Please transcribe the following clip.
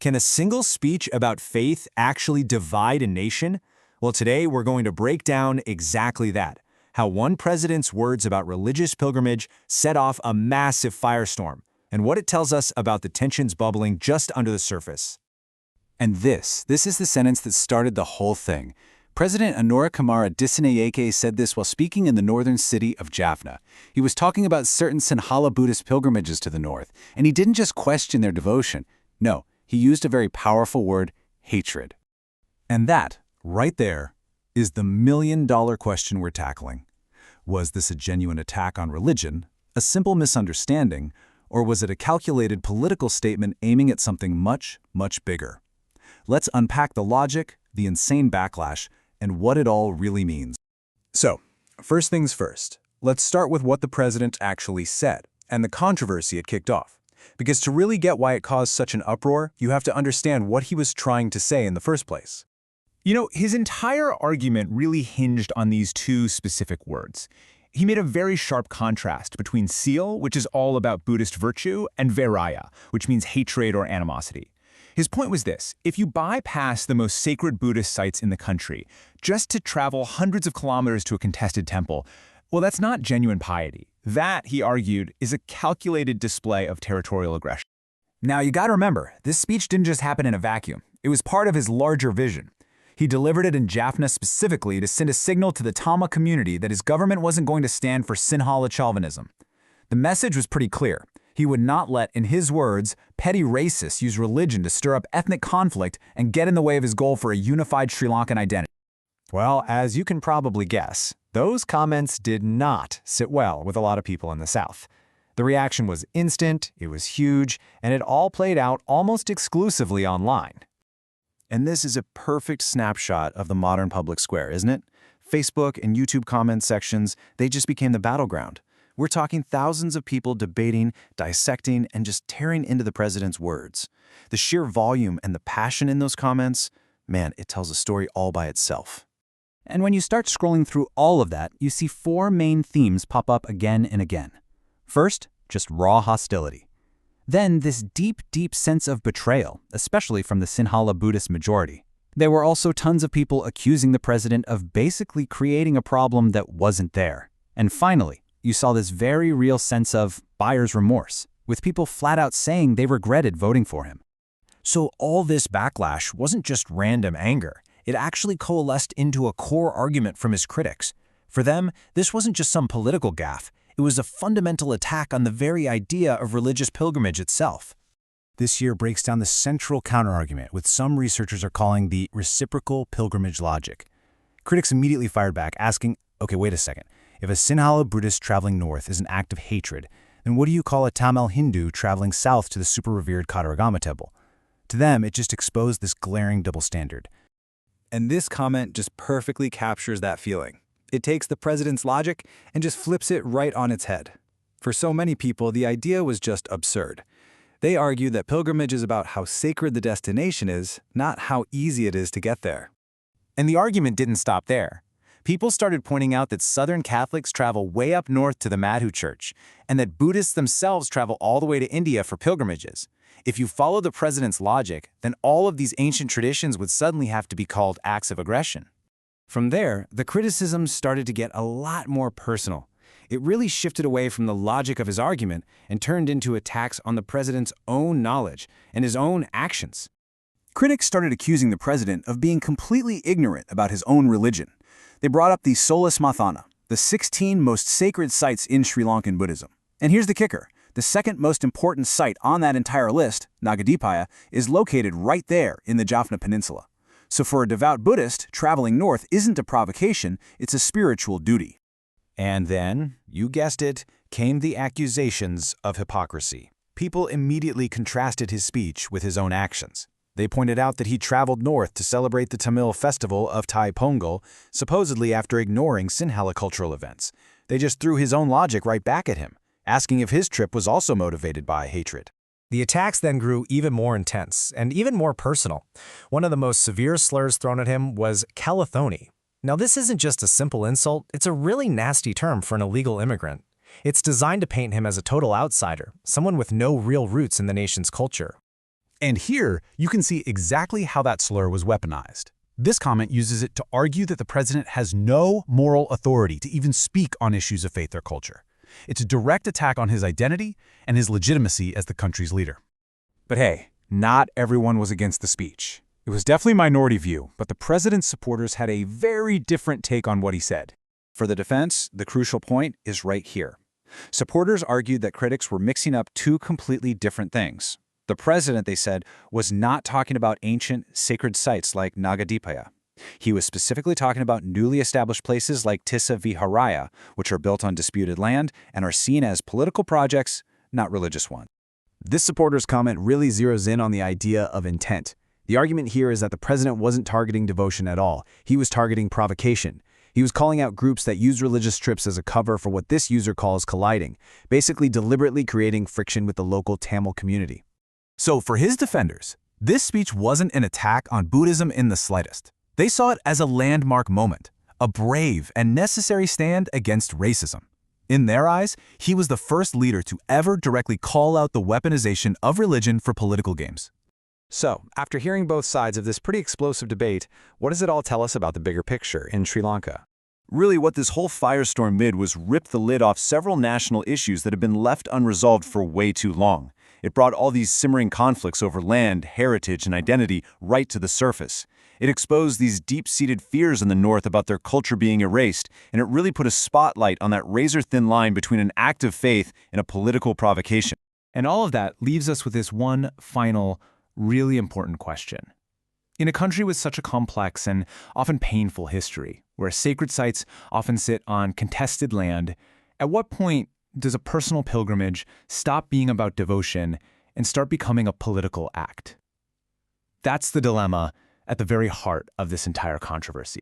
Can a single speech about faith actually divide a nation? Well, today we're going to break down exactly that. How one president's words about religious pilgrimage set off a massive firestorm, and what it tells us about the tensions bubbling just under the surface. And this is the sentence that started the whole thing. President Anura Kumara Dissanayake said this while speaking in the northern city of Jaffna. He was talking about certain Sinhala Buddhist pilgrimages to the north, and he didn't just question their devotion. No, he used a very powerful word, hatred. And that, right there, is the million-dollar question we're tackling. Was this a genuine attack on religion, a simple misunderstanding, or was it a calculated political statement aiming at something much, much bigger? Let's unpack the logic, the insane backlash, and what it all really means. So, first things first, let's start with what the president actually said, and the controversy it kicked off. Because to really get why it caused such an uproar, you have to understand what he was trying to say in the first place. You know, his entire argument really hinged on these two specific words. He made a very sharp contrast between seal, which is all about Buddhist virtue, and vairaya, which means hatred or animosity. His point was this: if you bypass the most sacred Buddhist sites in the country just to travel hundreds of kilometers to a contested temple, well, that's not genuine piety. That, he argued, is a calculated display of territorial aggression. Now, you gotta remember, this speech didn't just happen in a vacuum. It was part of his larger vision. He delivered it in Jaffna specifically to send a signal to the Tama community that his government wasn't going to stand for Sinhala chauvinism. The message was pretty clear. He would not let, in his words, petty racists use religion to stir up ethnic conflict and get in the way of his goal for a unified Sri Lankan identity. Well, as you can probably guess, those comments did not sit well with a lot of people in the South. The reaction was instant, it was huge, and it all played out almost exclusively online. And this is a perfect snapshot of the modern public square, isn't it? Facebook and YouTube comment sections, they just became the battleground. We're talking thousands of people debating, dissecting, and just tearing into the president's words. The sheer volume and the passion in those comments, man, it tells a story all by itself. And when you start scrolling through all of that, you see four main themes pop up again and again. First, just raw hostility. Then this deep, deep sense of betrayal, especially from the Sinhala Buddhist majority. There were also tons of people accusing the president of basically creating a problem that wasn't there. And finally, you saw this very real sense of buyer's remorse, with people flat out saying they regretted voting for him. So all this backlash wasn't just random anger. It actually coalesced into a core argument from his critics. For them, this wasn't just some political gaffe. It was a fundamental attack on the very idea of religious pilgrimage itself. This here breaks down the central counterargument, which some researchers are calling the reciprocal pilgrimage logic. Critics immediately fired back, asking, okay, wait a second. If a Sinhala Buddhist traveling north is an act of hatred, then what do you call a Tamil Hindu traveling south to the super-revered Kataragama temple? To them, it just exposed this glaring double standard. And this comment just perfectly captures that feeling. It takes the president's logic and just flips it right on its head. For so many people, the idea was just absurd. They argue that pilgrimage is about how sacred the destination is, not how easy it is to get there. And the argument didn't stop there. People started pointing out that Southern Catholics travel way up north to the Madhu Church, and that Buddhists themselves travel all the way to India for pilgrimages. If you follow the president's logic, then all of these ancient traditions would suddenly have to be called acts of aggression. From there, the criticisms started to get a lot more personal. It really shifted away from the logic of his argument and turned into attacks on the president's own knowledge and his own actions. Critics started accusing the president of being completely ignorant about his own religion. They brought up the Sola Smathana, the 16 most sacred sites in Sri Lankan Buddhism. And here's the kicker. The second most important site on that entire list, Nagadipaya, is located right there in the Jaffna Peninsula. So for a devout Buddhist, traveling north isn't a provocation, it's a spiritual duty. And then, you guessed it, came the accusations of hypocrisy. People immediately contrasted his speech with his own actions. They pointed out that he traveled north to celebrate the Tamil festival of Thai Pongal, supposedly after ignoring Sinhala cultural events. They just threw his own logic right back at him, asking if his trip was also motivated by hatred. The attacks then grew even more intense and even more personal. One of the most severe slurs thrown at him was Calathoni. Now, this isn't just a simple insult, it's a really nasty term for an illegal immigrant. It's designed to paint him as a total outsider, someone with no real roots in the nation's culture. And here, you can see exactly how that slur was weaponized. This comment uses it to argue that the president has no moral authority to even speak on issues of faith or culture. It's a direct attack on his identity and his legitimacy as the country's leader. But hey, not everyone was against the speech. It was definitely a minority view, but the president's supporters had a very different take on what he said. For the defense, the crucial point is right here. Supporters argued that critics were mixing up two completely different things. The president, they said, was not talking about ancient, sacred sites like Nagadipaya. He was specifically talking about newly established places like Tissa Viharaya, which are built on disputed land and are seen as political projects, not religious ones. This supporter's comment really zeroes in on the idea of intent. The argument here is that the president wasn't targeting devotion at all. He was targeting provocation. He was calling out groups that use religious trips as a cover for what this user calls colliding, basically deliberately creating friction with the local Tamil community. So for his defenders, this speech wasn't an attack on Buddhism in the slightest. They saw it as a landmark moment, a brave and necessary stand against racism. In their eyes, he was the first leader to ever directly call out the weaponization of religion for political games. So, after hearing both sides of this pretty explosive debate, what does it all tell us about the bigger picture in Sri Lanka? Really, what this whole firestorm did was rip the lid off several national issues that have been left unresolved for way too long. It brought all these simmering conflicts over land, heritage, and identity right to the surface. It exposed these deep-seated fears in the North about their culture being erased, and it really put a spotlight on that razor-thin line between an act of faith and a political provocation. And all of that leaves us with this one final, really important question. In a country with such a complex and often painful history, where sacred sites often sit on contested land, at what point does a personal pilgrimage stop being about devotion and start becoming a political act? That's the dilemma at the very heart of this entire controversy.